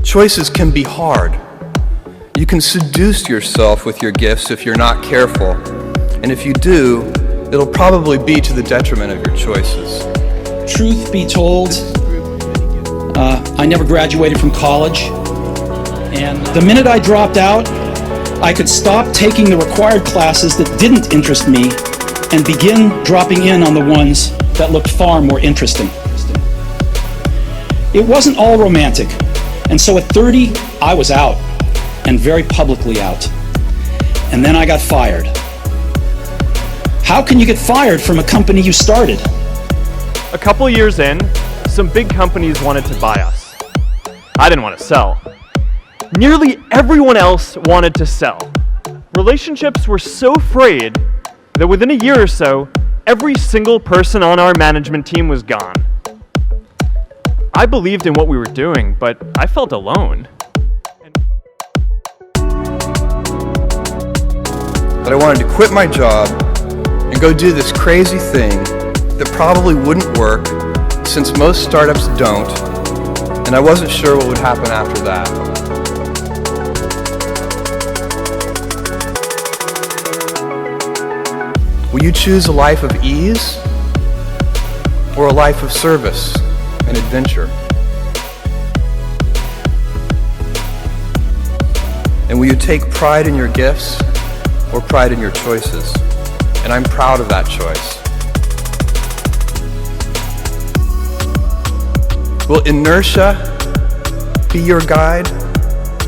Choices can be hard. You can seduce yourself with your gifts if you're not careful, and if you do, it'll probably be to the detriment of your choices. Truth be told, I never graduated from college, and the minute I dropped out, I could stop taking the required classes that didn't interest me and begin dropping in on the ones that looked far more interesting. It wasn't all romantic, and so at 30, I was out, and very publicly out. And then I got fired. How can you get fired from a company you started? A couple years in, some big companies wanted to buy us. I didn't want to sell. Nearly everyone else wanted to sell. Relationships were so frayed that within a year or so, every single person on our management team was gone. I believed in what we were doing, but I felt alone. But I wanted to quit my job and go do this crazy thing that probably wouldn't work since most startups don't, and I wasn't sure what would happen after that. Will you choose a life of ease or a life of service and adventure? And will you take pride in your gifts or pride in your choices? And I'm proud of that choice. Will inertia be your guide,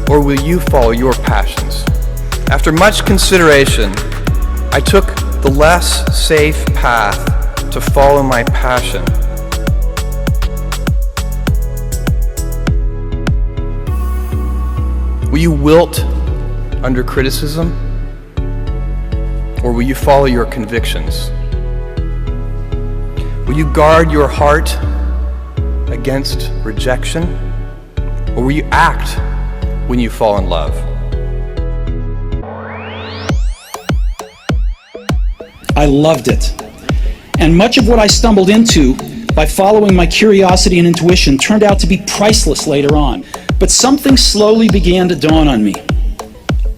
or will you follow your passions? After much consideration, I took the less safe path to follow my passion. Will you wilt under criticism, or will you follow your convictions? Will you guard your heart against rejection, or will you act when you fall in love? I loved it. And much of what I stumbled into by following my curiosity and intuition turned out to be priceless later on. But something slowly began to dawn on me.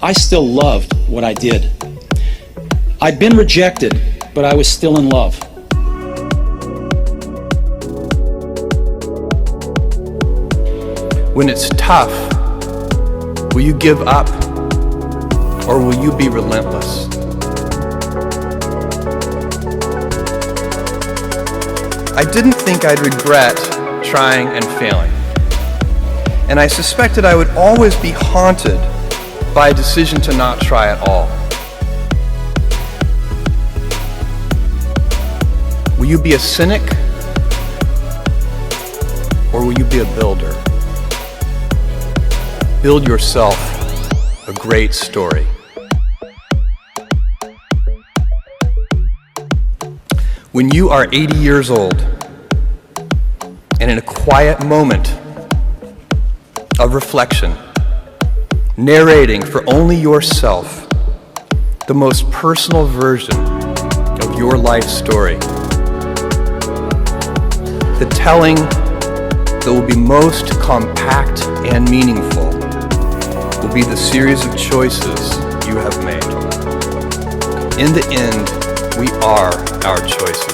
I still loved what I did. I'd been rejected, but I was still in love. When it's tough, will you give up, or will you be relentless? I didn't think I'd regret trying and failing, and I suspected I would always be haunted by a decision to not try at all. Will you be a cynic, or will you be a builder? Build yourself a great story. When you are 80 years old, and in a quiet moment of reflection, narrating for only yourself the most personal version of your life story, the telling that will be most compact and meaningful will be the series of choices you have made. In the end, we are our choices.